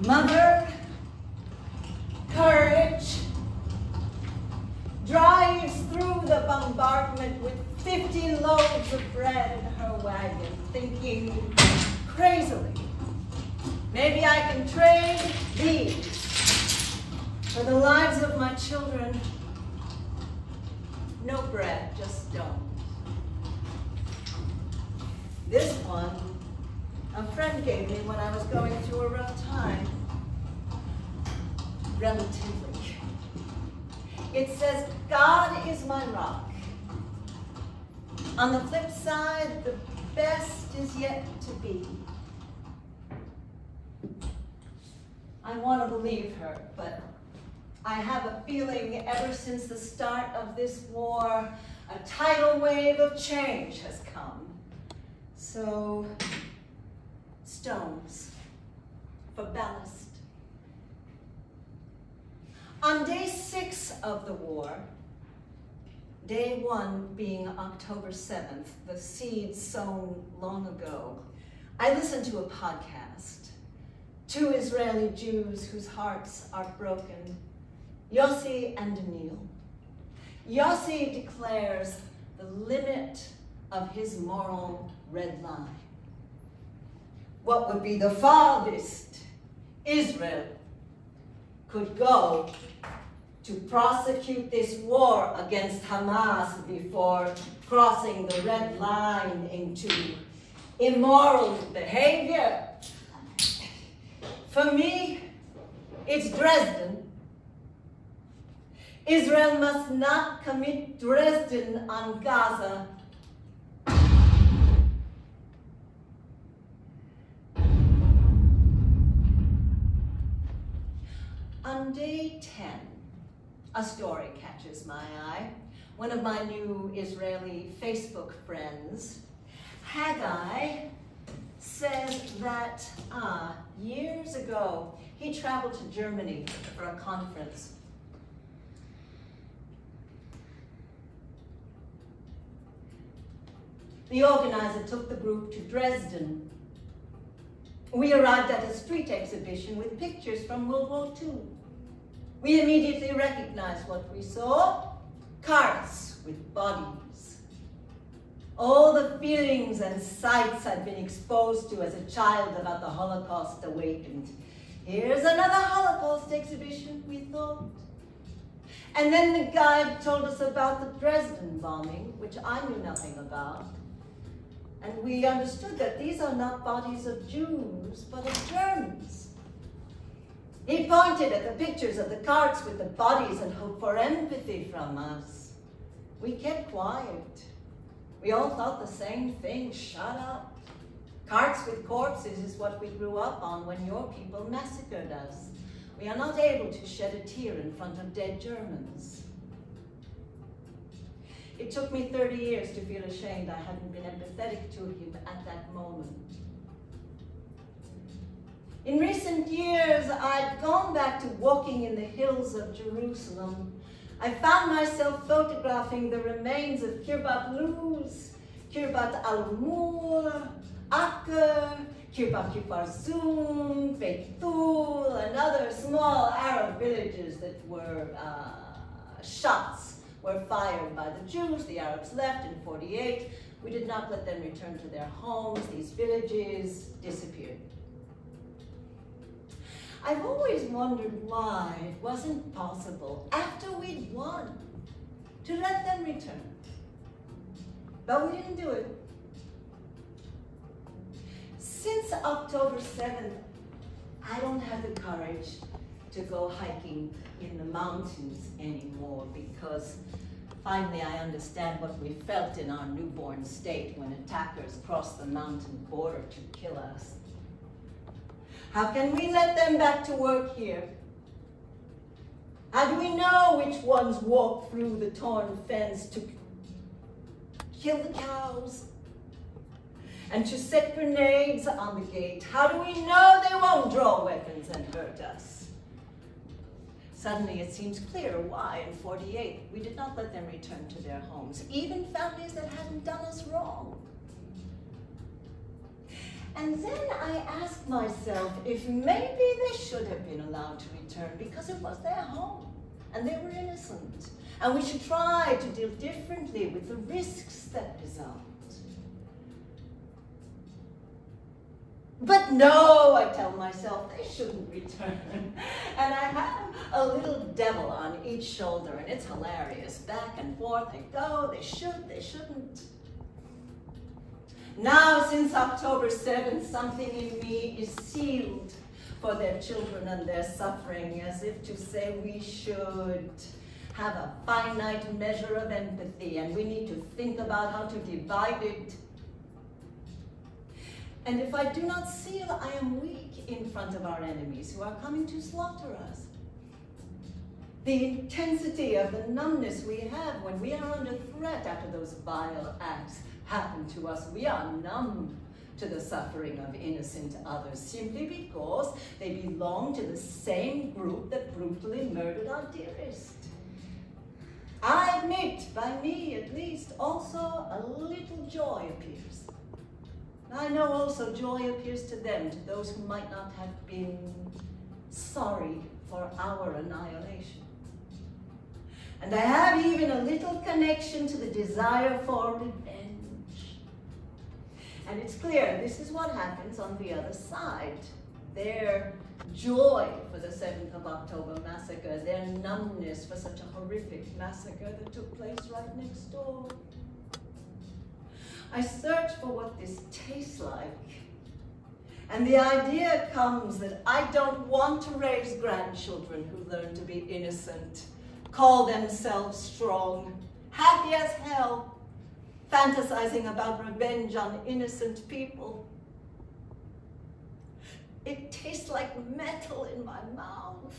Mother, courage, drives through the bombardment with 50 loaves of bread in her wagon, thinking crazily, maybe I can trade these for the lives of my children. No bread, just stones. This one, a friend gave me when I was going through a rough time. Relatively. It says, God is my rock. On the flip side, the best is yet to be. I want to believe her, but I have a feeling ever since the start of this war, a tidal wave of change has come. So, stones for ballast. On day 6 of the war, day 1 being October 7th, the seeds sown long ago, I listened to a podcast. 2 Israeli Jews whose hearts are broken, Yossi and Daniil. Yossi declares the limit of his moral red line. What would be the farthest Israel could go to prosecute this war against Hamas before crossing the red line into immoral behavior? For me, it's Dresden. Israel must not commit Dresden on Gaza. On day 10, a story catches my eye. One of my new Israeli Facebook friends, Haggai, says that years ago, he traveled to Germany for a conference. The organizer took the group to Dresden. We arrived at a street exhibition with pictures from World War II. We immediately recognized what we saw: carts with bodies. All the feelings and sights I'd been exposed to as a child about the Holocaust awakened. Here's another Holocaust exhibition, we thought. And then the guide told us about the Dresden bombing, which I knew nothing about. And we understood that these are not bodies of Jews, but of Germans. He pointed at the pictures of the carts with the bodies and hoped for empathy from us. We kept quiet. We all thought the same thing: shut up. Carts with corpses is what we grew up on when your people massacred us. We are not able to shed a tear in front of dead Germans. It took me 30 years to feel ashamed I hadn't been empathetic to him at that moment. In recent years, I'd gone back to walking in the hills of Jerusalem. I found myself photographing the remains of Kirbat Luz, Kirbat Al-Mur, Acre, Kirbat Kfar Zoom, Beit Thul, and other small Arab villages that were shots were fired by the Jews. The Arabs left in 48. We did not let them return to their homes. These villages disappeared. I've always wondered why it wasn't possible, after we'd won, to let them return. But we didn't do it. Since October 7th, I don't have the courage to go hiking in the mountains anymore, because finally I understand what we felt in our newborn state when attackers crossed the mountain border to kill us. How can we let them back to work here? How do we know which ones walked through the torn fence to kill the cows and to set grenades on the gate? How do we know they won't draw weapons and hurt us? Suddenly it seems clear why in 48 we did not let them return to their homes, even families that hadn't done us wrong. And then I asked myself if maybe they should have been allowed to return because it was their home and they were innocent. And we should try to deal differently with the risks that result. But no, I tell myself, they shouldn't return. And I have a little devil on each shoulder, and it's hilarious. Back and forth they go, they should, they shouldn't. Now, since October 7th, something in me is sealed for their children and their suffering, as if to say we should have a finite measure of empathy, and we need to think about how to divide it. And if I do not seal, I am weak in front of our enemies who are coming to slaughter us. The intensity of the numbness we have when we are under threat after those vile acts happen to us, we are numb to the suffering of innocent others simply because they belong to the same group that brutally murdered our dearest. I admit, by me at least, also a little joy appears. I know also joy appears to them, to those who might not have been sorry for our annihilation. And I have even a little connection to the desire for revenge. And it's clear this is what happens on the other side. Their joy for the 7th of October massacre, their numbness for such a horrific massacre that took place right next door. I search for what this tastes like, and the idea comes that I don't want to raise grandchildren who learn to be innocent, call themselves strong, happy as hell, fantasizing about revenge on innocent people. It tastes like metal in my mouth.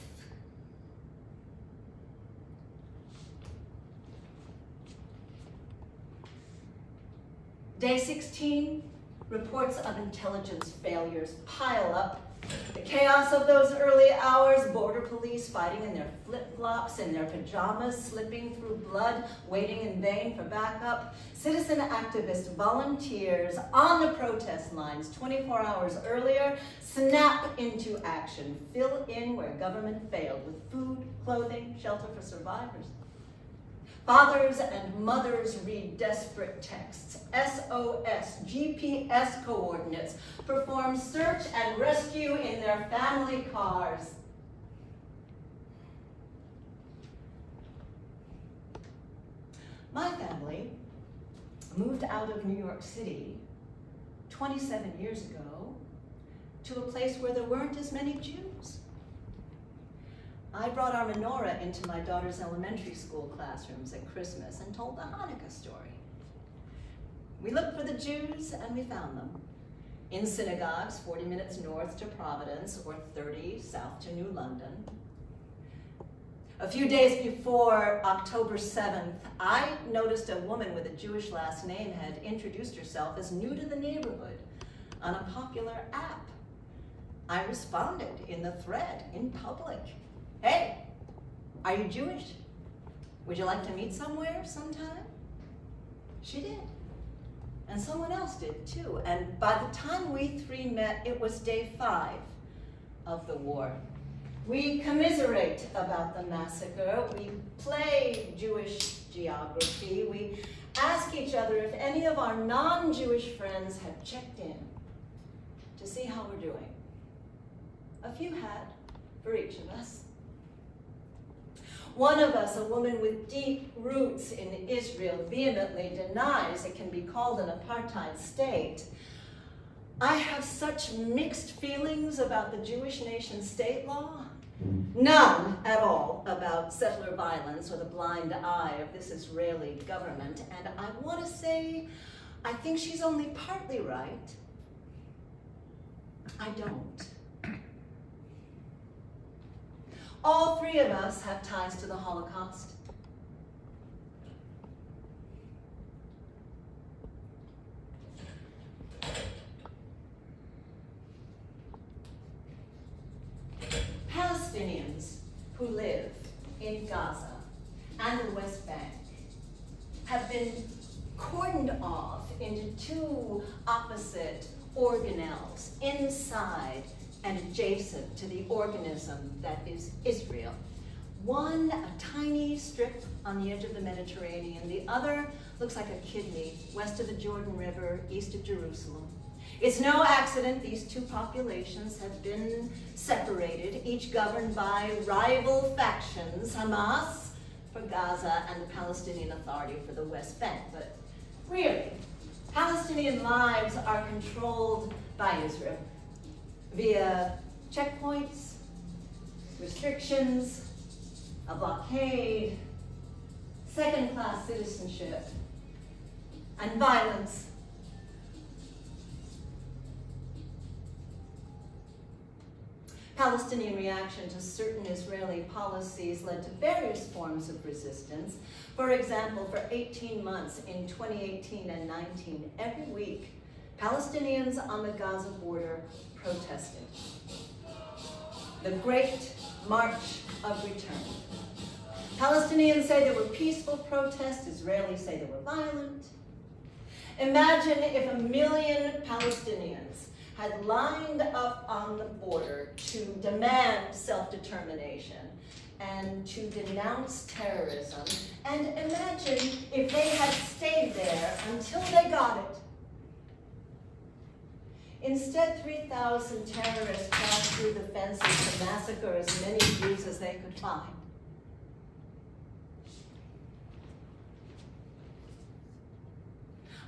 Day 16, reports of intelligence failures pile up. The chaos of those early hours, border police fighting in their flip-flops, in their pajamas, slipping through blood, waiting in vain for backup. Citizen activists, volunteers on the protest lines 24 hours earlier, snap into action, fill in where government failed with food, clothing, shelter for survivors. Fathers and mothers read desperate texts, SOS, GPS coordinates, perform search and rescue in their family cars. My family moved out of New York City 27 years ago to a place where there weren't as many Jews. I brought our menorah into my daughter's elementary school classrooms at Christmas and told the Hanukkah story. We looked for the Jews and we found them in synagogues 40 minutes north to Providence or 30 south to New London. A few days before October 7th, I noticed a woman with a Jewish last name had introduced herself as new to the neighborhood on a popular app. I responded in the thread in public. Hey, are you Jewish? Would you like to meet somewhere sometime? She did. And someone else did too. And by the time we three met, it was day 5 of the war. We commiserate about the massacre. We play Jewish geography. We ask each other if any of our non-Jewish friends had checked in to see how we're doing. A few had, for each of us. One of us, a woman with deep roots in Israel, vehemently denies it can be called an apartheid state. I have such mixed feelings about the Jewish nation-state law. None at all about settler violence or the blind eye of this Israeli government. And I want to say, I think she's only partly right. I don't. All 3 of us have ties to the Holocaust. Palestinians who live in Gaza and the West Bank have been cordoned off into 2 opposite organelles inside and adjacent to the organism that is Israel. One, a tiny strip on the edge of the Mediterranean. The other looks like a kidney west of the Jordan River, east of Jerusalem. It's no accident these two populations have been separated, each governed by rival factions, Hamas for Gaza and the Palestinian Authority for the West Bank. But really, Palestinian lives are controlled by Israel via checkpoints, restrictions, a blockade, second-class citizenship, and violence. Palestinian reaction to certain Israeli policies led to various forms of resistance. For example, for 18 months in 2018 and 19, every week, Palestinians on the Gaza border protested. The Great March of Return. Palestinians say they were peaceful protests, Israelis say they were violent. Imagine if 1 million Palestinians had lined up on the border to demand self-determination and to denounce terrorism, and imagine if they had stayed there until they got it. Instead, 3,000 terrorists passed through the fences to massacre as many Jews as they could find.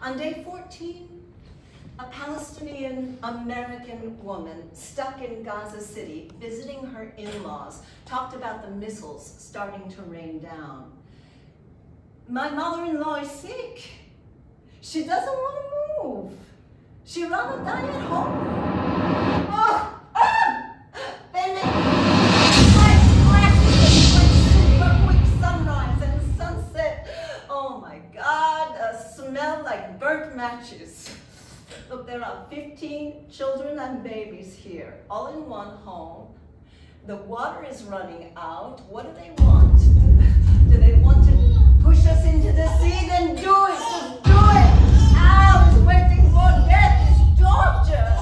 On day 14, a Palestinian American woman stuck in Gaza City visiting her in-laws talked about the missiles starting to rain down. My mother-in-law is sick. She doesn't want to move. She rather die at home. They make super quick sunrise and sunset. Oh my God, a smell like burnt matches. Look, there are 15 children and babies here, all in one home. The water is running out. What do they want? Do they want to push us into the sea? Then do it, just do it. Ow, it's waiting for death, it's torture.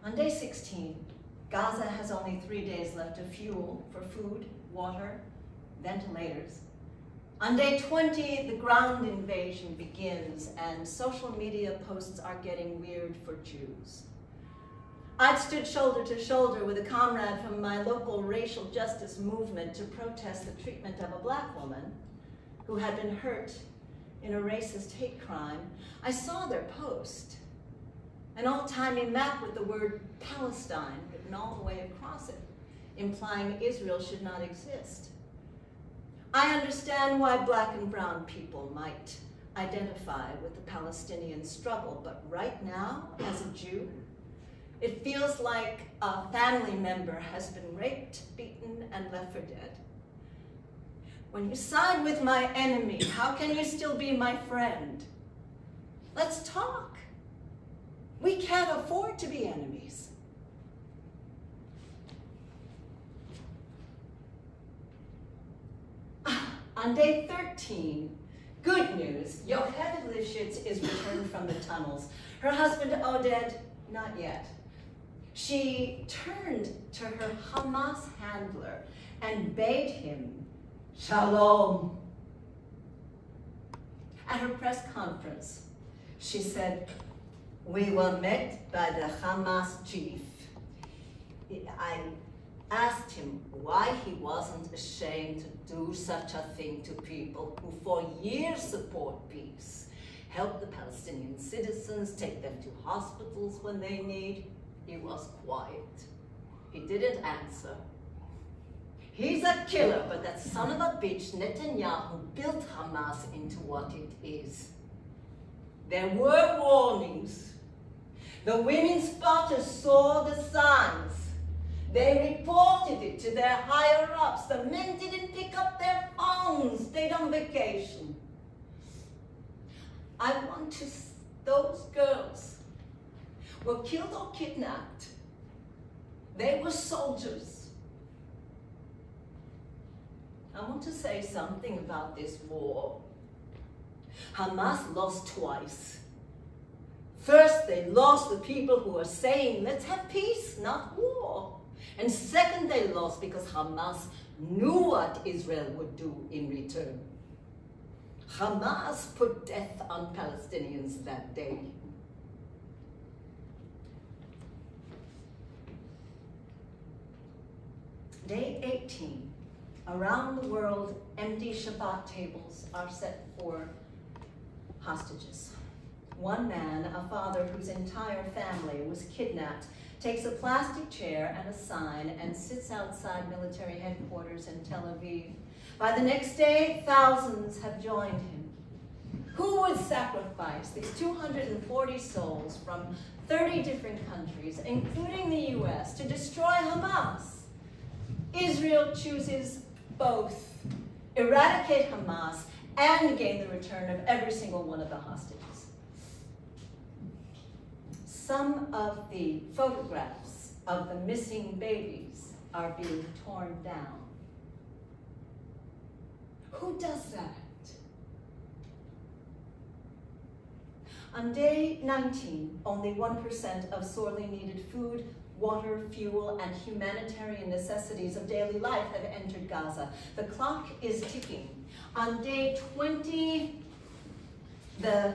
On day 16, Gaza has only 3 days left of fuel for food, water, ventilators. On day 20, the ground invasion begins and social media posts are getting weird for Jews. I'd stood shoulder to shoulder with a comrade from my local racial justice movement to protest the treatment of a black woman who had been hurt in a racist hate crime. I saw their post, an old-timey map with the word Palestine written all the way across it, implying Israel should not exist. I understand why black and brown people might identify with the Palestinian struggle, but right now, as a Jew, it feels like a family member has been raped, beaten, and left for dead. When you side with my enemy, how can you still be my friend? Let's talk. We can't afford to be enemies. On day 13, good news, Yocheved Lifshitz is returned from the tunnels. Her husband, Oded, not yet. She turned to her Hamas handler and bade him shalom. At her press conference, she said, "We were met by the Hamas chief. I asked him why he wasn't ashamed to do such a thing to people who for years support peace, help the Palestinian citizens, take them to hospitals when they need." He was quiet. He didn't answer. He's a killer, but that son of a bitch, Netanyahu, built Hamas into what it is. There were warnings. The women spotters saw the signs. They reported it to their higher-ups. The men didn't pick up their phones, stayed on vacation. I want to, those girls were killed or kidnapped. They were soldiers. I want to say something about this war. Hamas lost twice. First, they lost the people who were saying, let's have peace, not war. And second, they lost because Hamas knew what Israel would do in return. Hamas put death on Palestinians that day. Day 18. Around the world, empty Shabbat tables are set for hostages. One man, a father whose entire family was kidnapped, takes a plastic chair and a sign and sits outside military headquarters in Tel Aviv. By the next day, thousands have joined him. Who would sacrifice these 240 souls from 30 different countries, including the US, to destroy Hamas? Israel chooses both: eradicate Hamas and gain the return of every single one of the hostages. Some of the photographs of the missing babies are being torn down. Who does that? On day 19, only 1% of sorely needed food, water, fuel, and humanitarian necessities of daily life have entered Gaza. The clock is ticking. On day 20, the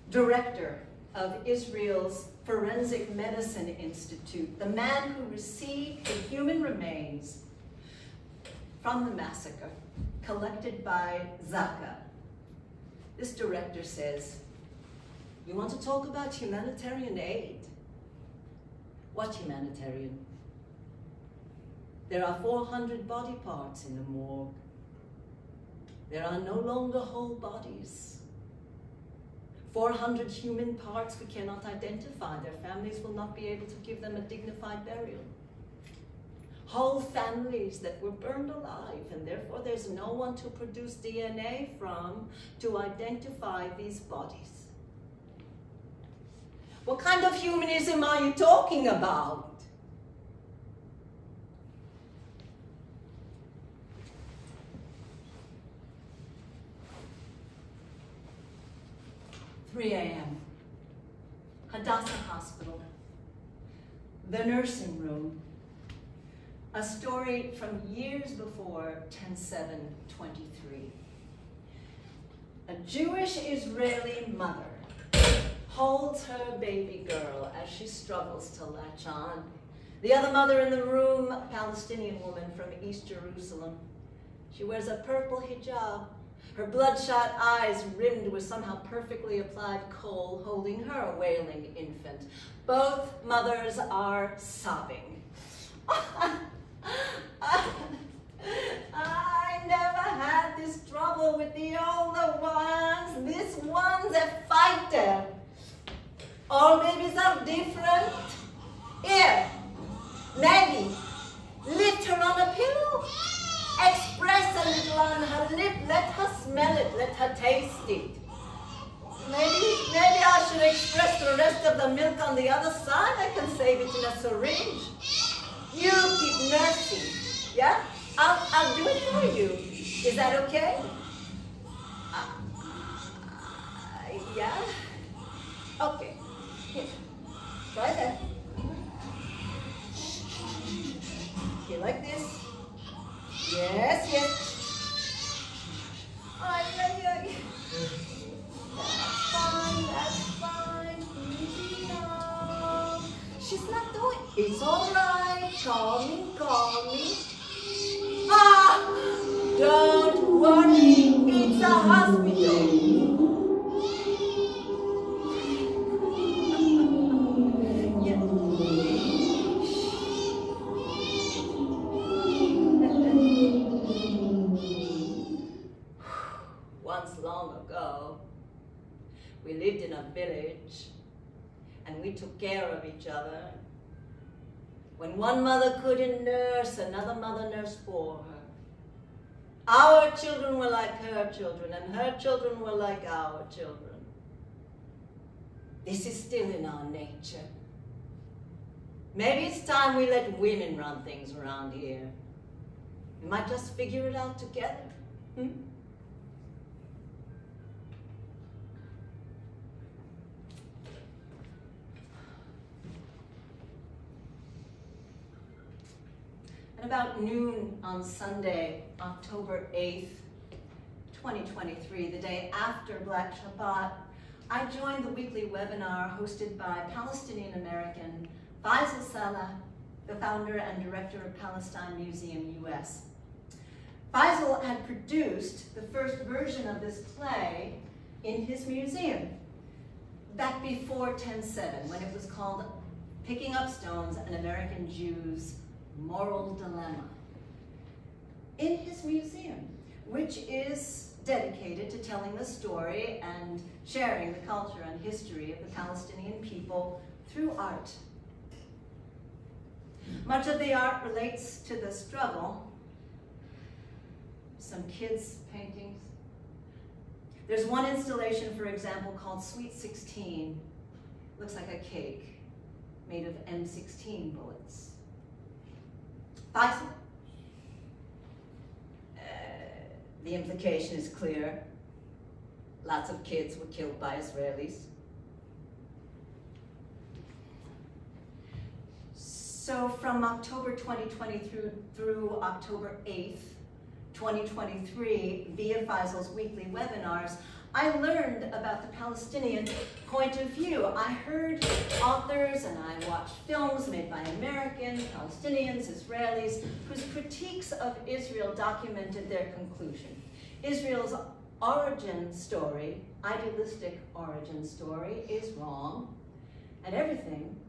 director of Israel's Forensic Medicine Institute, the man who received the human remains from the massacre collected by Zaka. This director says, "You want to talk about humanitarian aid? What humanitarian? There are 400 body parts in the morgue. There are no longer whole bodies. 400 human parts we cannot identify. Their families will not be able to give them a dignified burial. Whole families that were burned alive, and therefore there's no one to produce DNA from to identify these bodies." What kind of humanism are you talking about? "3 a.m. Hadassah Hospital. The nursing room. A story from years before 10/7/23. A Jewish Israeli mother holds her baby girl as she struggles to latch on. The other mother in the room, a Palestinian woman from East Jerusalem. She wears a purple hijab, her bloodshot eyes rimmed with somehow perfectly applied kohl, holding her wailing infant. Both mothers are sobbing. I never had this trouble with the older ones. This one's a fighter. All babies are different. Here, Maggie, lift her on a pillow. Express a little on her lip. Let her smell it. Let her taste it. Maybe I should express the rest of the milk on the other side. I can save it in a syringe. You keep nursing. Yeah? I'll do it for you. Is that okay? Yeah? Okay. Here. Try that. Okay, like this. Yes, yes. Ay, ay, ay. That's fine. Easy now. She's not doing it. It's all right. Call me. Ah! Don't worry. It's a hospital. Once long ago, we lived in a village and we took care of each other. When one mother couldn't nurse, another mother nursed for her. Our children were like her children, and her children were like our children. This is still in our nature. Maybe it's time we let women run things around here. We might just figure it out together. Hmm? At about noon on Sunday, October 8th, 2023, the day after Black Shabbat, I joined the weekly webinar hosted by Palestinian-American Faisal Salah, the founder and director of Palestine Museum US. Faisal had produced the first version of this play in his museum back before 10/7, when it was called Picking Up Stones, An American Jew's Moral Dilemma. In his museum, which is dedicated to telling the story and sharing the culture and history of the Palestinian people through art. Much of the art relates to the struggle. Some kids' paintings. There's one installation, for example, called Sweet 16. Looks like a cake made of M16 bullets. Faisal? The implication is clear. Lots of kids were killed by Israelis. So from October 2020 through October 8th, 2023, via Faisal's weekly webinars, I learned about the Palestinian point of view. I heard authors and I watched films made by Americans, Palestinians, Israelis, whose critiques of Israel documented their conclusion. Israel's origin story, idealistic origin story, is wrong, and everything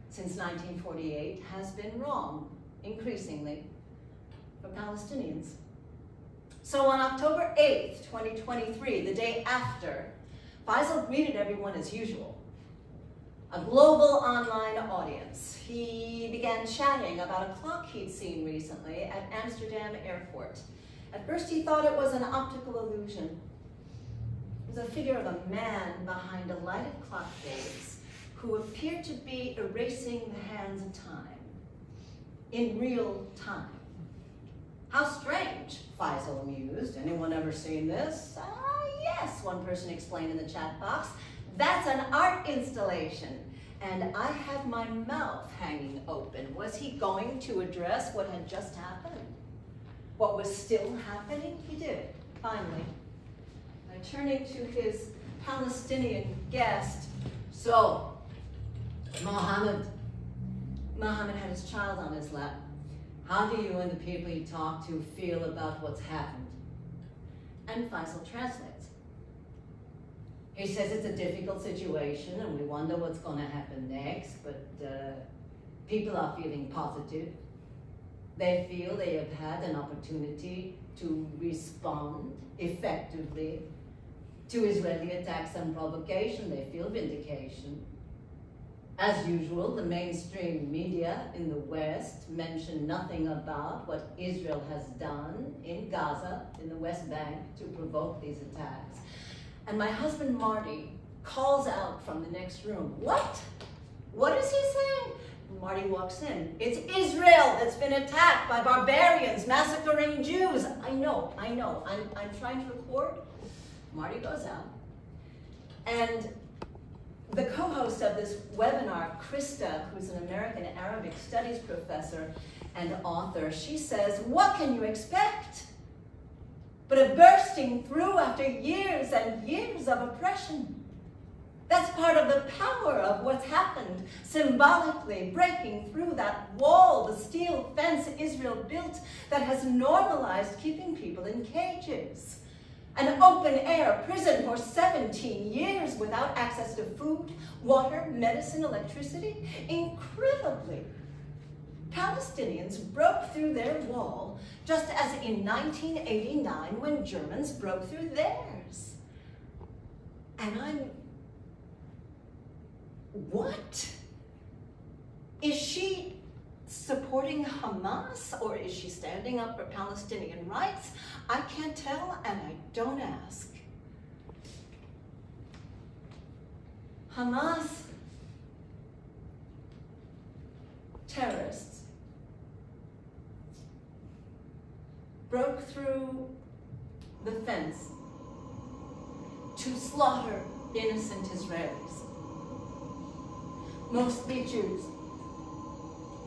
since 1948 has been wrong, increasingly, for Palestinians. So on October 8th, 2023, the day after, Faisal greeted everyone as usual. A global online audience. He began chatting about a clock he'd seen recently at Amsterdam airport. At first he thought it was an optical illusion. It was a figure of a man behind a lighted clock face who appeared to be erasing the hands of time, in real time. How strange, Faisal mused. Anyone ever seen this? Yes, one person explained in the chat box. That's an art installation, and I have my mouth hanging open. Was he going to address what had just happened? What was still happening? He did, finally. Turning to his Palestinian guest, so, Mohammed had his child on his lap. How do you and the people you talk to feel about what's happened? And Faisal translates. He says it's a difficult situation and we wonder what's going to happen next, but people are feeling positive. They feel they have had an opportunity to respond effectively to Israeli attacks and provocation. They feel vindication. As usual, the mainstream media in the West mention nothing about what Israel has done in Gaza, in the West Bank, to provoke these attacks. And my husband, Marty, calls out from the next room, "What? What is he saying?" And Marty walks in. "It's Israel that's been attacked by barbarians, massacring Jews." I know. I'm trying to record. Marty goes out. And the co-host of this webinar, Krista, who's an American Arabic Studies professor and author, she says, "What can you expect but a bursting through after years and years of oppression? That's part of the power of what's happened, symbolically breaking through that wall, the steel fence Israel built that has normalized keeping people in cages. An open-air prison for 17 years without access to food, water, medicine, electricity. Incredibly, Palestinians broke through their wall just as in 1989 when Germans broke through theirs. And what? Is she supporting Hamas, or is she standing up for Palestinian rights? I can't tell, and I don't ask. Hamas, terrorists. fence to slaughter innocent Israelis, mostly Jews,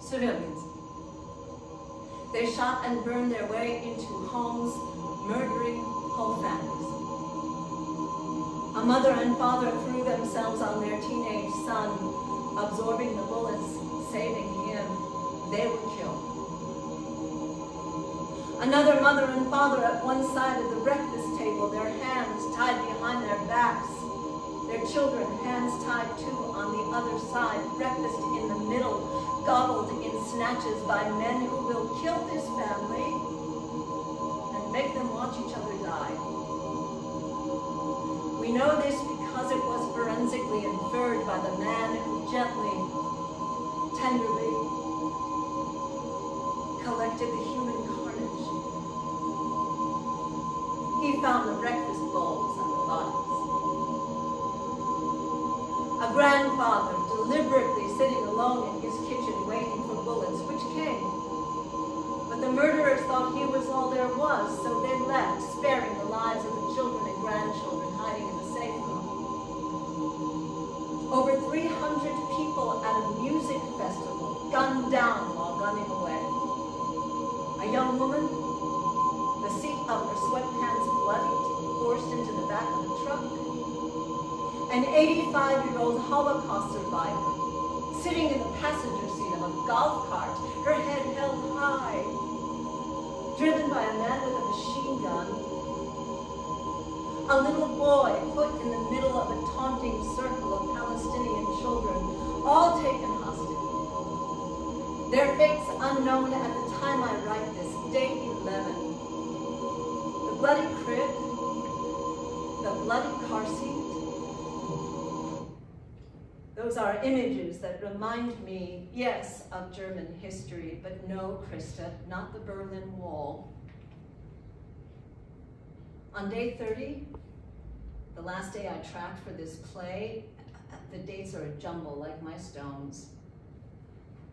civilians. They shot and burned their way into homes, murdering whole families. A mother and father threw themselves on their teenage son, absorbing the bullets, saving him. They were killed. Another mother and father at one side of the breakfast table, their hands tied behind their backs, their children, hands tied too, on the other side, breakfast in the middle, gobbled in snatches by men who will kill this family and make them watch each other die. We know this because it was forensically inferred by the man who gently, tenderly collected the human carnage. He found the breakfast bowls and the bodies. A grandfather deliberately sitting alone in his kitchen waiting for bullets, which came. But the murderers thought he was all there was, so they left, sparing the lives of the children and grandchildren hiding in the safe room. Over 300 people at a music festival gunned down while running away. A young woman, the seat of her sweatpants bloodied, forced into the back of the truck. An 85-year-old Holocaust survivor, sitting in the passenger seat of a golf cart, her head held high, driven by a man with a machine gun. A little boy put in the middle of a taunting circle of Palestinian children, all taken hostage. Their fates unknown at the time I write this, day 11. The bloody crib, the bloody car seat. Those are images that remind me, yes, of German history, but no, Krista, not the Berlin Wall. On day 30, the last day I tracked for this play, the dates are a jumble like my stones.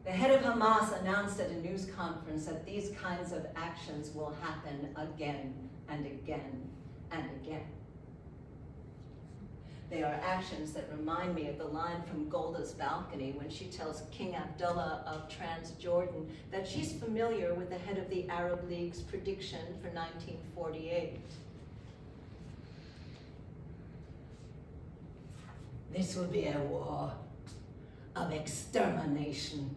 The head of Hamas announced at a news conference that these kinds of actions will happen again and again and again. They are actions that remind me of the line from Golda's balcony when she tells King Abdullah of Transjordan that she's familiar with the head of the Arab League's prediction for 1948. This will be a war of extermination.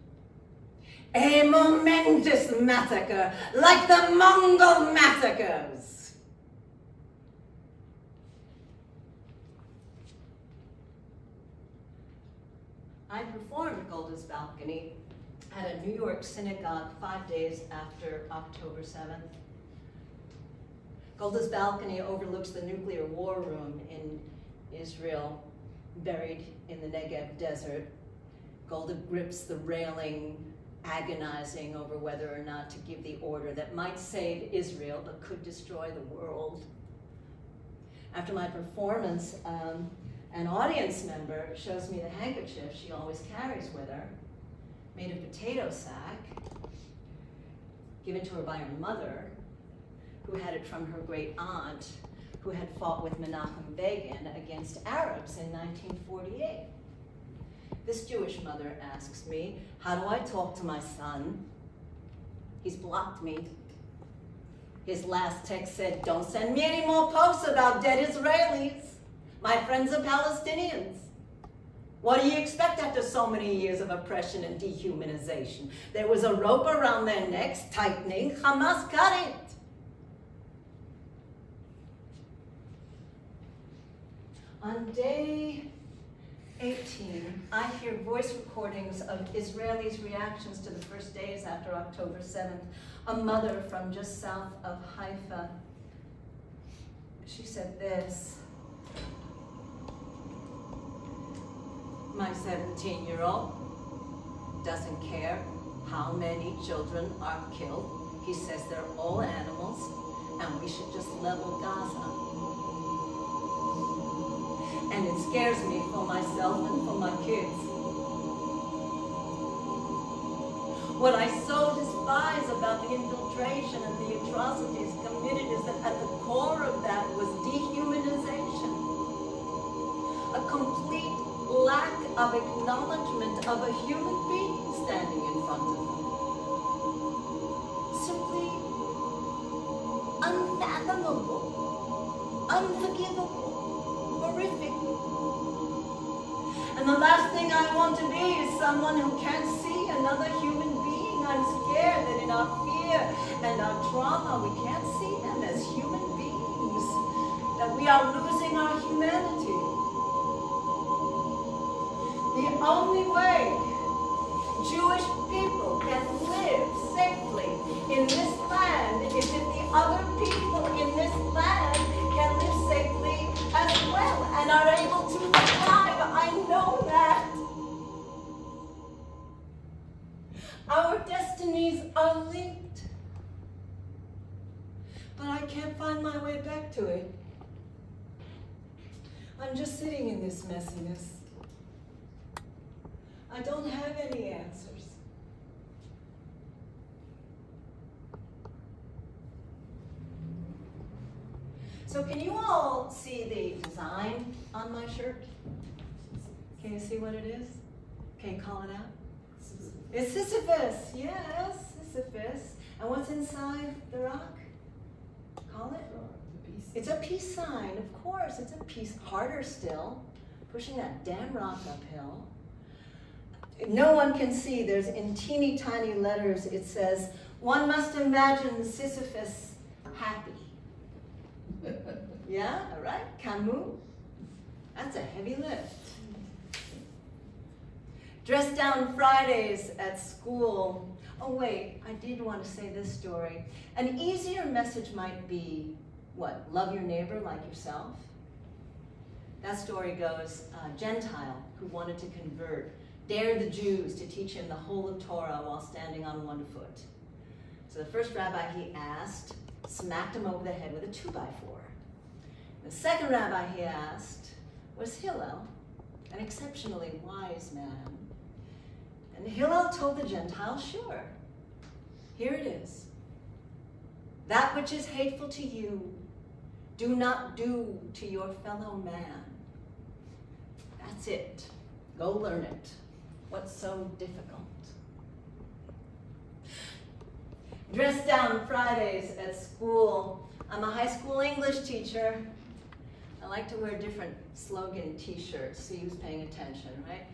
A momentous massacre like the Mongol massacres. I performed Golda's balcony at a New York synagogue 5 days after October 7th. Golda's balcony overlooks the nuclear war room in Israel, buried in the Negev desert. Golda grips the railing, agonizing over whether or not to give the order that might save Israel but could destroy the world. After my performance, an audience member shows me the handkerchief she always carries with her, made of potato sack, given to her by her mother, who had it from her great aunt, who had fought with Menachem Begin against Arabs in 1948. This Jewish mother asks me, how do I talk to my son? He's blocked me. His last text said, don't send me any more posts about dead Israelis. My friends are Palestinians. What do you expect after so many years of oppression and dehumanization? There was a rope around their necks tightening. Hamas cut it. On day 18, I hear voice recordings of Israelis' reactions to the first days after October 7th. A mother from just south of Haifa. She said this. My 17-year-old doesn't care how many children are killed. He says they're all animals and we should just level Gaza. And it scares me for myself and for my kids. What I so despise lies about the infiltration and the atrocities committed is that at the core of that was dehumanization. A complete lack of acknowledgement of a human being standing in front of them. Simply unfathomable, unforgivable, horrific. And the last thing I want to be is someone who can't see another human being. I'm scared that in our fear and our trauma, we can't see them as human beings, that we are losing our humanity. The only way Jewish people can live safely in this land is if the other people in this land can live safely as well and are able to thrive. I know that. Our destinies are linked. But I can't find my way back to it. I'm just sitting in this messiness. I don't have any answers. So can you all see the design on my shirt? Can you see what it is? Can you call it out? It's Sisyphus, yes, Sisyphus. And what's inside the rock? Call it? It's a peace sign, of course. It's a peace, harder still, pushing that damn rock uphill. No one can see, there's in teeny tiny letters, it says, one must imagine Sisyphus happy. Yeah, all right, Camus. That's a heavy lift. Dress down Fridays at school. Oh wait, I did want to say this story. An easier message might be, what, love your neighbor like yourself? That story goes, a Gentile who wanted to convert dared the Jews to teach him the whole of Torah while standing on one foot. So the first rabbi he asked smacked him over the head with a 2x4. The second rabbi he asked was Hillel, an exceptionally wise man. And Hillel told the Gentile, sure, here it is. That which is hateful to you, do not do to your fellow man. That's it. Go learn it. What's so difficult? Dress down Fridays at school. I'm a high school English teacher. I like to wear different slogan t-shirts, see who's paying attention, right?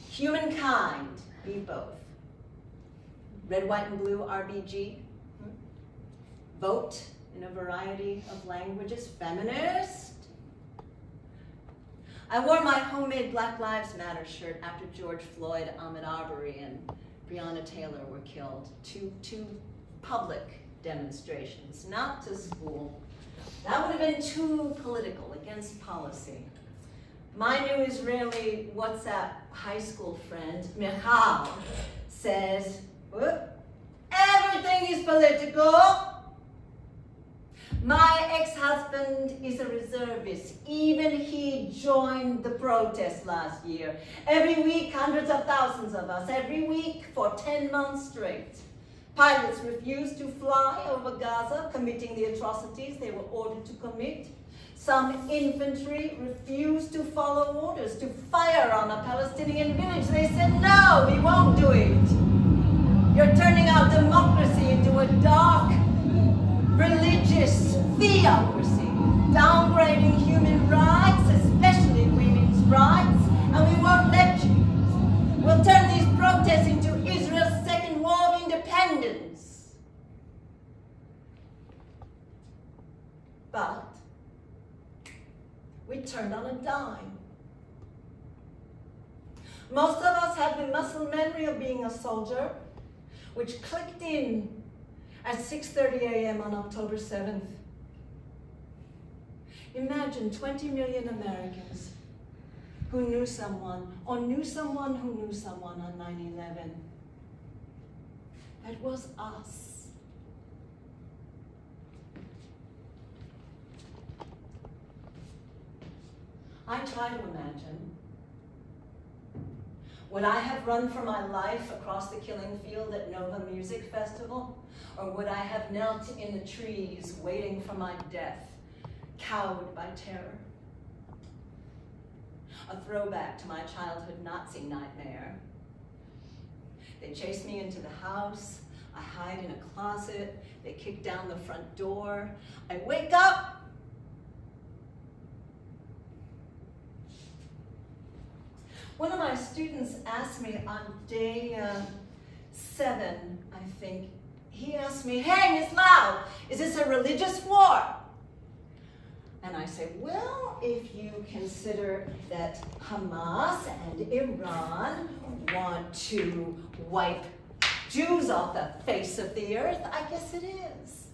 Humankind, be both. Red, white, and blue, RBG. Vote in a variety of languages. Feminist. I wore my homemade Black Lives Matter shirt after George Floyd, Ahmaud Arbery, and Breonna Taylor were killed. Two public demonstrations, not to school. That would have been too political, against policy. My new Israeli WhatsApp high school friend, Michal, says, everything is political. My ex-husband is a reservist. Even he joined the protest last year. Every week, hundreds of thousands of us. Every week for 10 months straight. Pilots refused to fly over Gaza, committing the atrocities they were ordered to commit. Some infantry refused to follow orders to fire on a Palestinian village. They said, no, we won't do it. You're turning our democracy into a dark, religious theocracy, downgrading human rights, especially women's rights, and we won't let you. We'll turn these protests into Israel's second war of independence. But we turned on a dime. Most of us have the muscle memory of being a soldier, which clicked in at 6:30 a.m. on October 7th. Imagine 20 million Americans who knew someone, or knew someone who knew someone on 9/11. That was us. I try to imagine Would I have run for my life across the killing field at Nova Music Festival? Or would I have knelt in the trees waiting for my death, cowed by terror? A throwback to my childhood Nazi nightmare. They chase me into the house. I hide in a closet. They kick down the front door. I wake up. One of my students asked me on day 7, I think, he asked me, "Hey, Miss Lau, is this a religious war?" And I say, well, if you consider that Hamas and Iran want to wipe Jews off the face of the earth, I guess it is.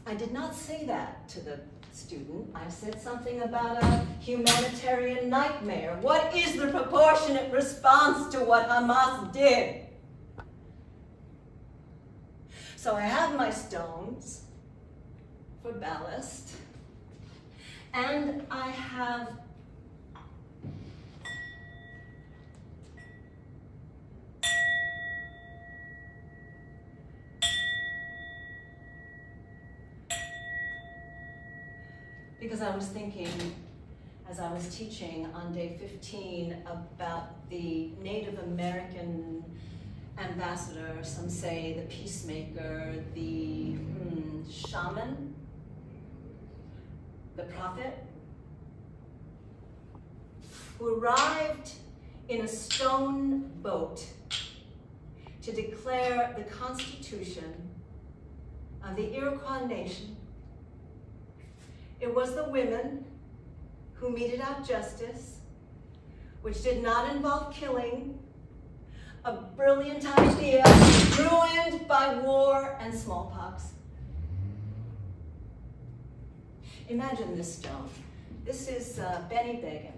I did not say that to the student. I said something about a humanitarian nightmare. What is the proportionate response to what Hamas did? So I have my stones for ballast, and I have because I was thinking, as I was teaching on day 15, about the Native American ambassador, some say the peacemaker, the shaman, the prophet, who arrived in a stone boat to declare the Constitution of the Iroquois nation. It was the women who meted out justice, which did not involve killing, a brilliant idea ruined by war and smallpox. Imagine this stone. This is Benny Begin.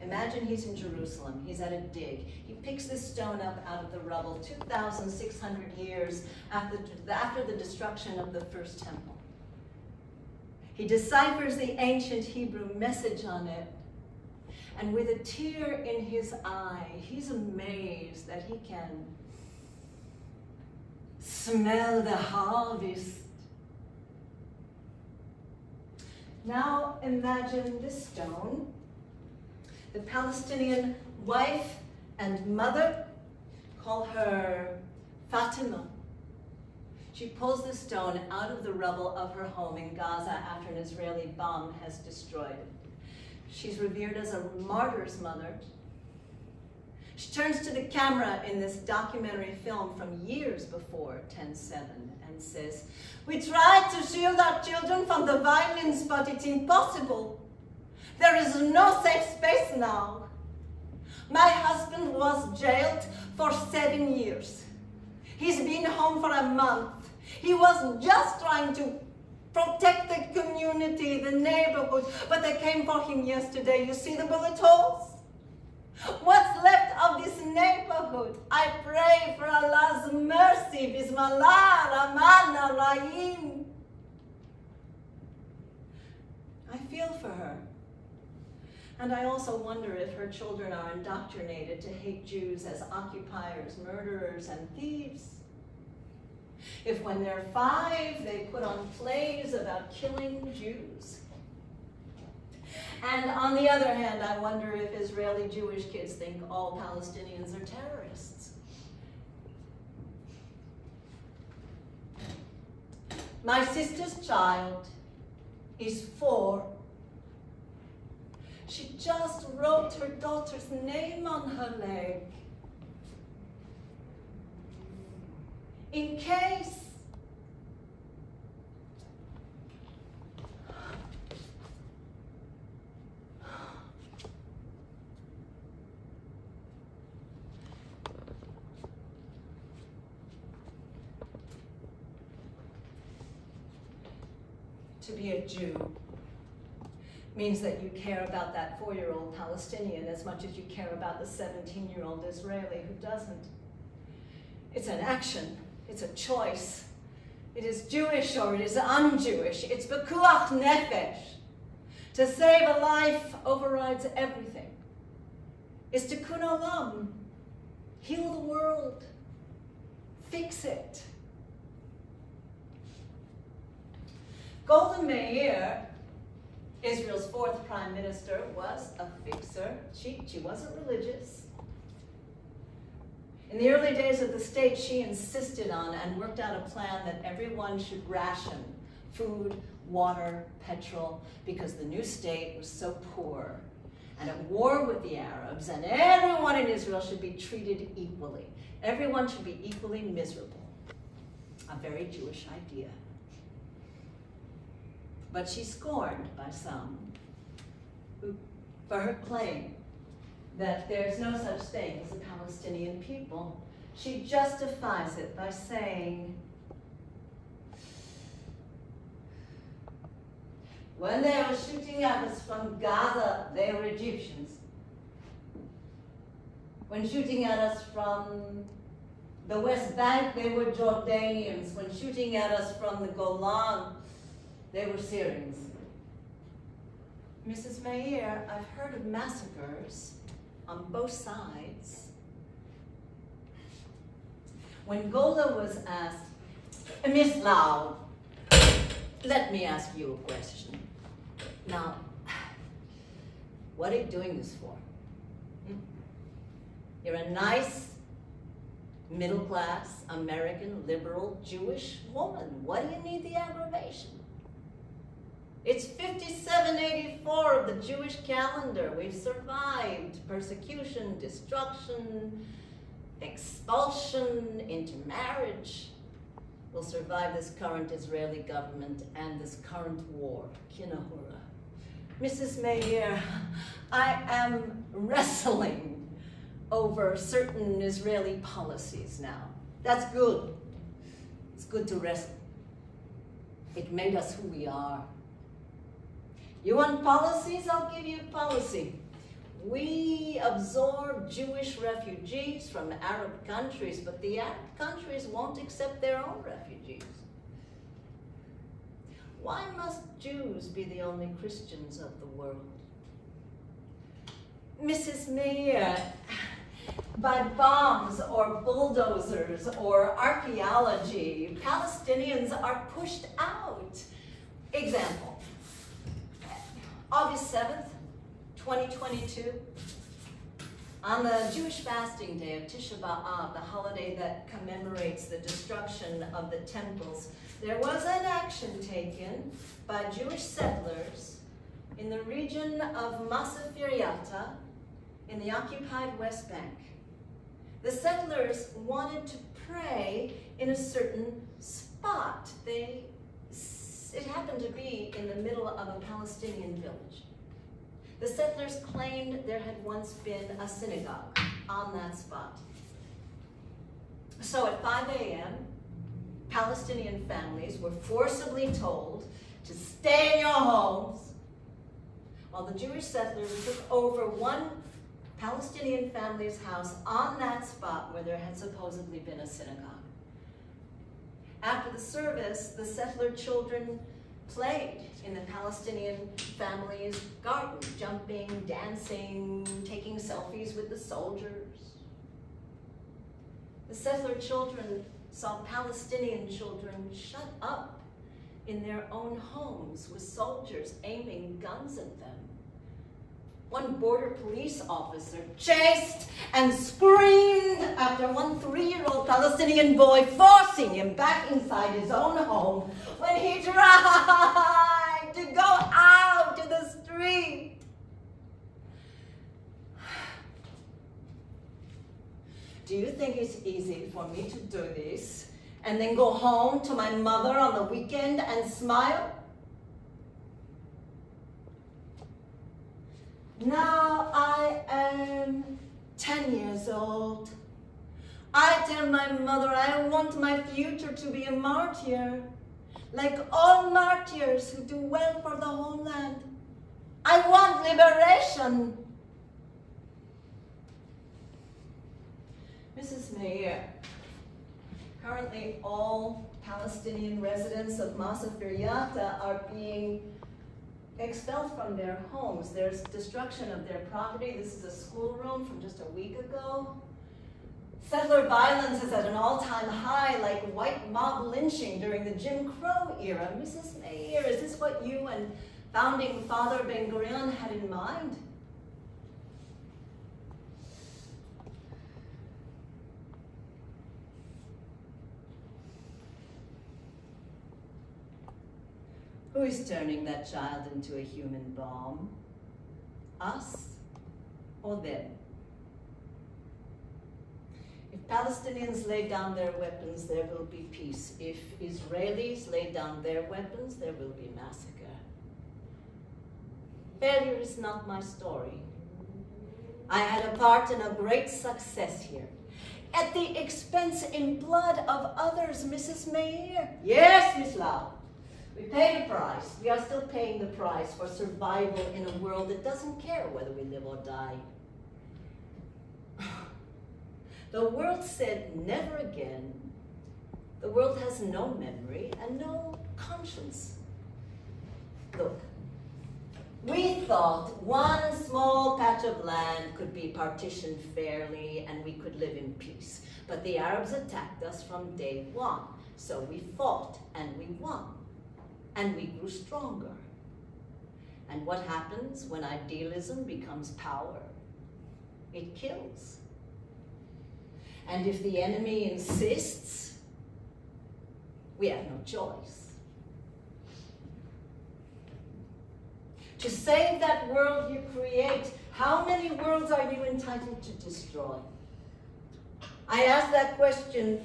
Imagine he's in Jerusalem. He's at a dig. He picks this stone up out of the rubble 2,600 years after the destruction of the first temple. He deciphers the ancient Hebrew message on it, and with a tear in his eye, he's amazed that he can smell the harvest. Now imagine this stone. The Palestinian wife and mother, call her Fatima. She pulls the stone out of the rubble of her home in Gaza after an Israeli bomb has destroyed it. She's revered as a martyr's mother. She turns to the camera in this documentary film from years before 10/7 and says, "We tried to shield our children from the violence, but it's impossible. There is no safe space now. My husband was jailed for 7 years. He's been home for a month. He was just trying to protect the community, the neighborhood, but they came for him yesterday. You see the bullet holes? What's left of this neighborhood? I pray for Allah's mercy. Bismillah, Rahman, Rahim." I feel for her. And I also wonder if her children are indoctrinated to hate Jews as occupiers, murderers, and thieves. If when they're 5, they put on plays about killing Jews. And on the other hand, I wonder if Israeli Jewish kids think all Palestinians are terrorists. My sister's child is 4. She just wrote her daughter's name on her leg. In case. To be a Jew means that you care about that 4-year-old Palestinian as much as you care about the 17-year-old Israeli who doesn't. It's an action. It's a choice. It is Jewish or it is un-Jewish. It's pekuach nefesh. To save a life overrides everything. is tikkun olam, heal the world, fix it. Golda Meir, Israel's fourth prime minister, was a fixer. She wasn't religious. In the early days of the state, she insisted on and worked out a plan that everyone should ration food, water, petrol, because the new state was so poor and at war with the Arabs, and everyone in Israel should be treated equally. Everyone should be equally miserable. A very Jewish idea. But she's scorned by some for her claim that there's no such thing as a Palestinian people. She justifies it by saying, when they were shooting at us from Gaza, they were Egyptians. When shooting at us from the West Bank, they were Jordanians. When shooting at us from the Golan, they were Syrians. Mrs. Meir, I've heard of massacres on both sides. When Golda was asked, Miss Lau, let me ask you a question. Now, what are you doing this for? You're a nice, middle-class, American, liberal, Jewish woman. What do you need the aggravation? It's 5784 of the Jewish calendar. We've survived persecution, destruction, expulsion, intermarriage. We'll survive this current Israeli government and this current war. Kinahura. Mrs. Meir, I am wrestling over certain Israeli policies now. That's good. It's good to wrestle. It made us who we are. You want policies? I'll give you policy. We absorb Jewish refugees from Arab countries, but the Arab countries won't accept their own refugees. Why must Jews be the only Christians of the world? Mrs. Meir, by bombs or bulldozers or archaeology, Palestinians are pushed out. Example, August 7th, 2022, on the Jewish fasting day of Tisha B'Av, the holiday that commemorates the destruction of the temples, there was an action taken by Jewish settlers in the region of Masafir Yatta in the occupied West Bank. The settlers wanted to pray in a certain spot. It happened to be in the middle of a Palestinian village. The settlers claimed there had once been a synagogue on that spot. So at 5 a.m., Palestinian families were forcibly told to stay in your homes, while the Jewish settlers took over one Palestinian family's house on that spot where there had supposedly been a synagogue. After the service, the settler children played in the Palestinian family's garden, jumping, dancing, taking selfies with the soldiers. The settler children saw Palestinian children shut up in their own homes with soldiers aiming guns at them. One border police officer chased and screamed after one 3-year-old Palestinian boy, forcing him back inside his own home when he tried to go out to the street. Do you think it's easy for me to do this and then go home to my mother on the weekend and smile? Now I am 10 years old. I tell my mother I want my future to be a martyr, like all martyrs who do well for the homeland. I want liberation. Mrs. Meir, currently all Palestinian residents of Masafir Yatta are being expelled from their homes. There's destruction of their property. This is a schoolroom from just a week ago. Settler violence is at an all-time high, like white mob lynching during the Jim Crow era. Mrs. Mayer, is this what you and founding father Ben-Gurion had in mind? Who is turning that child into a human bomb? Us or them? If Palestinians lay down their weapons, there will be peace. If Israelis lay down their weapons, there will be massacre. Failure is not my story. I had a part in a great success here. At the expense in blood of others, Mrs. Mayer. Yes, Miss Lau. We paid a price. We are still paying the price for survival in a world that doesn't care whether we live or die. The world said never again. The world has no memory and no conscience. Look, we thought one small patch of land could be partitioned fairly and we could live in peace. But the Arabs attacked us from day one. So we fought and we won. And we grew stronger. And what happens when idealism becomes power? It kills. And if the enemy insists, we have no choice. To save that world you create, how many worlds are you entitled to destroy? I asked that question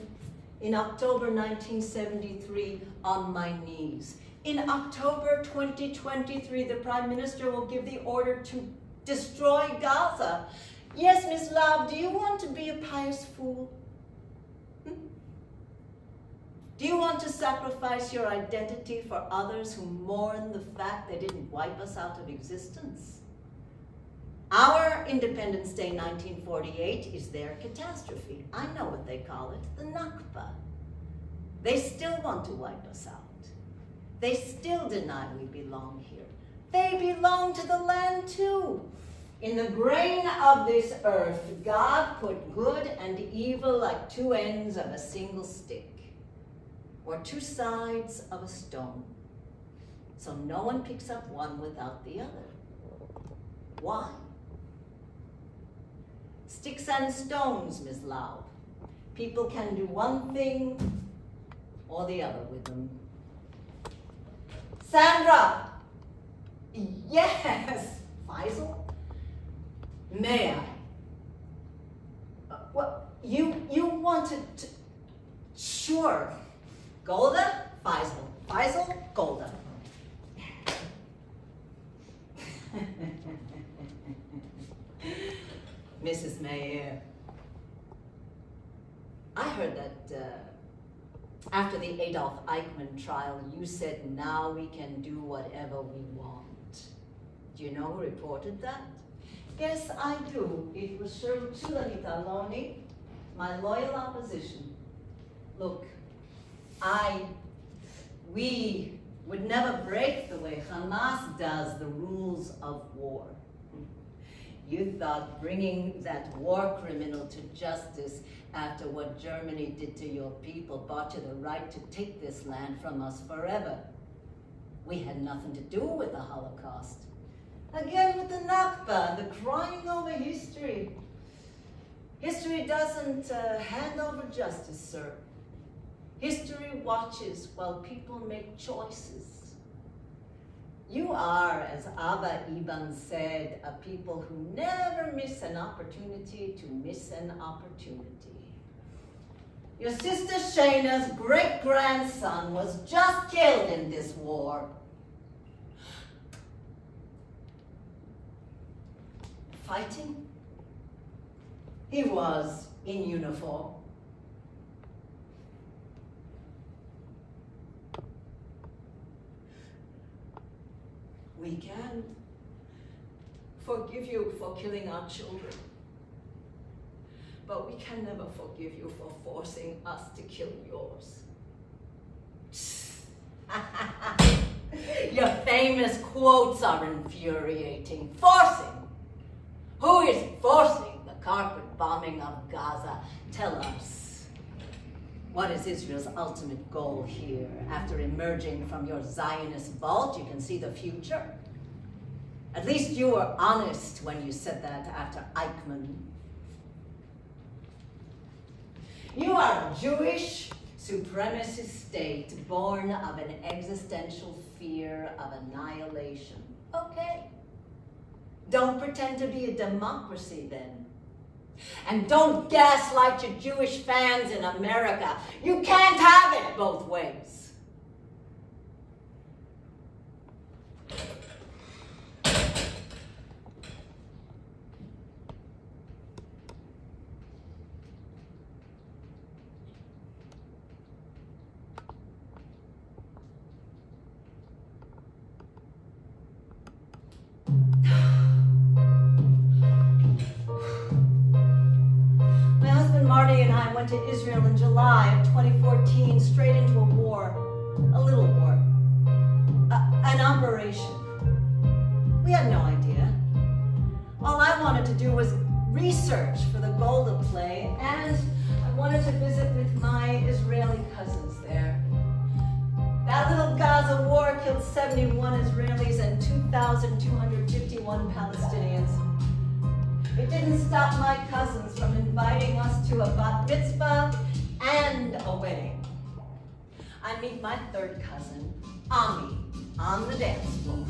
in October 1973 on my knees. In October 2023, the Prime Minister will give the order to destroy Gaza. Yes, Ms. Laub, do you want to be a pious fool? Do you want to sacrifice your identity for others who mourn the fact they didn't wipe us out of existence? Our Independence Day 1948 is their catastrophe. I know what they call it, the Nakba. They still want to wipe us out. They still deny we belong here. They belong to the land too. In the grain of this earth, God put good and evil like two ends of a single stick, or two sides of a stone. So no one picks up one without the other. Why? Sticks and stones, Ms. Laub. People can do one thing or the other with them. Sandra! Yes! Faisal? May I? Well, you wanted to... Sure. Golda? Faisal. Faisal? Golda. Mrs. Mayer, I heard that after the Adolf Eichmann trial, you said now we can do whatever we want. Do you know who reported that? Yes, I do. It was Shulamit Aloni, my loyal opposition. Look, we would never break the way Hamas does the rules of war. You thought bringing that war criminal to justice after what Germany did to your people bought you the right to take this land from us forever. We had nothing to do with the Holocaust. Again with the Nakba, the crying over history. History doesn't hand over justice, sir. History watches while people make choices. You are, as Abba Eban said, a people who never miss an opportunity to miss an opportunity. Your sister Shayna's great-grandson was just killed in this war. Fighting? He was in uniform. We can forgive you for killing our children, but we can never forgive you for forcing us to kill yours. Your famous quotes are infuriating. Forcing. Who is forcing the carpet bombing of Gaza? Tell us. What is Israel's ultimate goal here? After emerging from your Zionist vault, you can see the future. At least you were honest when you said that after Eichmann. You are a Jewish supremacist state born of an existential fear of annihilation. Okay. Don't pretend to be a democracy then. And don't gaslight your Jewish fans in America. You can't have it both ways. Marty and I went to Israel in July of 2014, straight into a war, a little war, an operation. We had no idea. All I wanted to do was research for the Golda play, and I wanted to visit with my Israeli cousins there. That little Gaza war killed 71 Israelis and 2,251 Palestinians. It didn't stop my cousins from inviting us to a bat mitzvah and a wedding. I meet my third cousin, Ami, on the dance floor.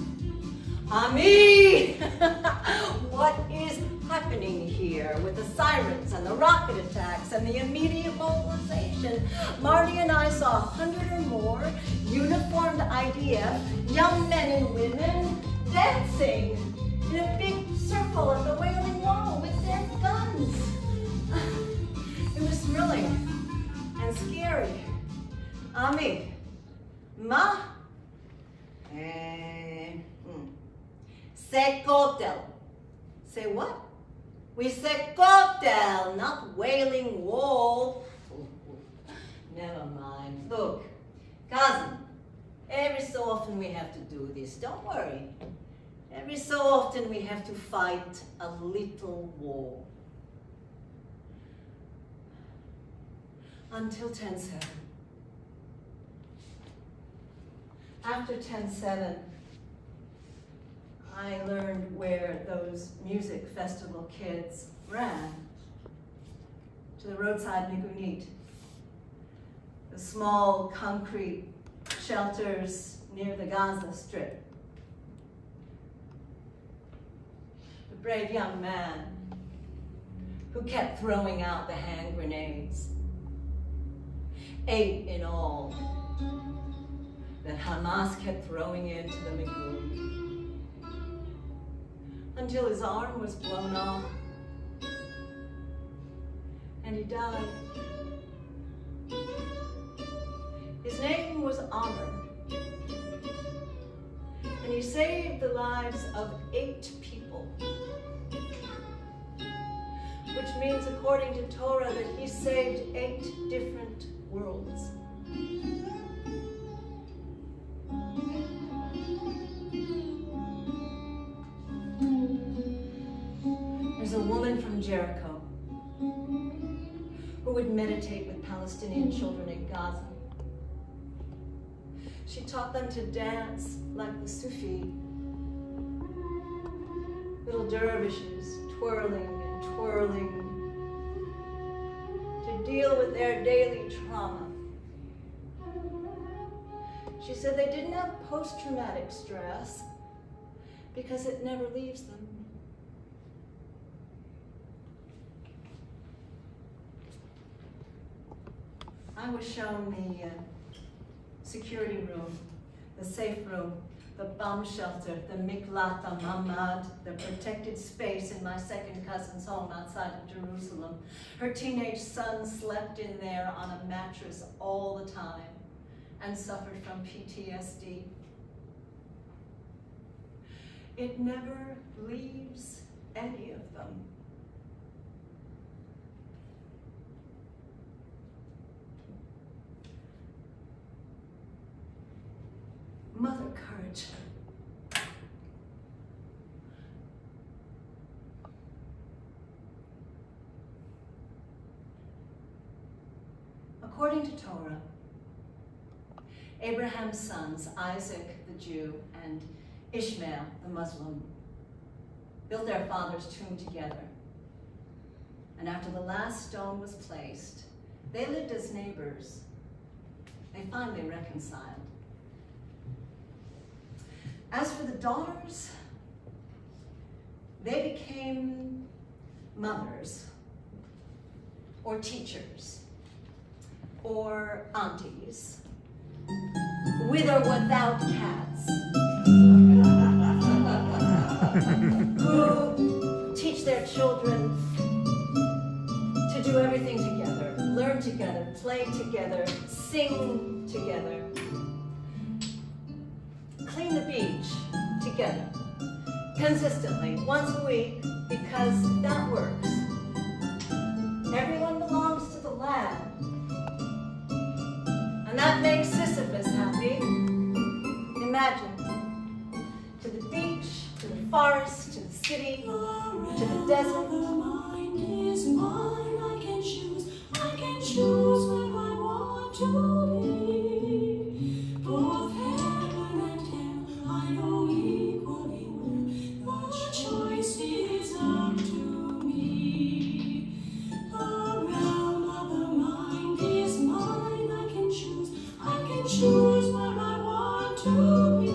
Ami! What is happening here with the sirens and the rocket attacks and the immediate mobilization? Marty and I saw 100 or more uniformed IDF, young men and women, dancing in a big circle at the Wailing Wall with their guns. It was thrilling and scary. Ami, ma? Say kotel. Say what? We say kotel, not Wailing Wall. Never mind. Look, cousin, every so often we have to do this. Don't worry. Every so often we have to fight a little war. Until 10-7. After 10-7, I learned where those music festival kids ran. To the roadside migunit. The small concrete shelters near the Gaza Strip. Brave young man who kept throwing out the hand grenades. 8 in all that Hamas kept throwing into the migun until his arm was blown off and he died. His name was Amr, and he saved the lives of 8 people. Which means, according to Torah, that he saved 8 different worlds. There's a woman from Jericho who would meditate with Palestinian children in Gaza. She taught them to dance like the Sufi, little dervishes twirling and twirling to deal with their daily trauma. She said they didn't have post-traumatic stress because it never leaves them. I was shown the security room, the safe room, the bomb shelter, the miklat, the mamad, the protected space in my second cousin's home outside of Jerusalem. Her teenage son slept in there on a mattress all the time and suffered from PTSD. It never leaves any of them. Mother, courage. According to Torah, Abraham's sons, Isaac the Jew and Ishmael the Muslim, built their father's tomb together. And after the last stone was placed, they lived as neighbors. They finally reconciled. As for the daughters, they became mothers, or teachers, or aunties, with or without cats, who teach their children to do everything together, learn together, play together, sing together, clean the beach together, consistently, once a week, because that works. Everyone belongs to the lad. And that makes Sisyphus happy. Imagine, to the beach, to the forest, to the city, to the desert. The mind is mine, I can choose where I want to be. Both heaven and hell, I know equally well. The choice is up to me. The realm of the mind is mine, I can choose where I want to be.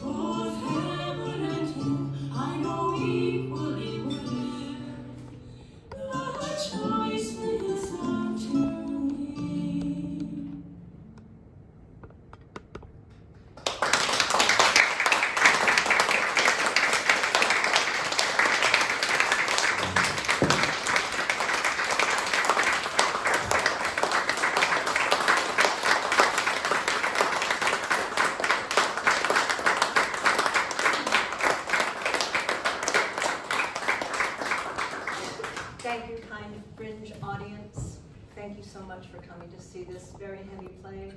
Both heaven and hell, I know equally well. The choice is up to me. Thank you, kind Fringe audience. Thank you so much for coming to see this very heavy play.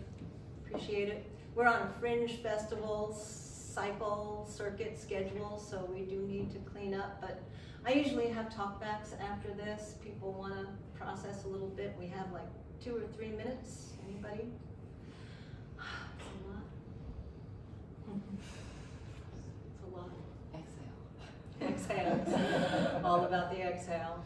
Appreciate it. We're on a Fringe festival cycle circuit schedule, so we do need to clean up, but I usually have talkbacks after this. People want to process a little bit. We have like 2 or 3 minutes. Anybody? It's a lot. It's a lot. Exhale. All about the exhale.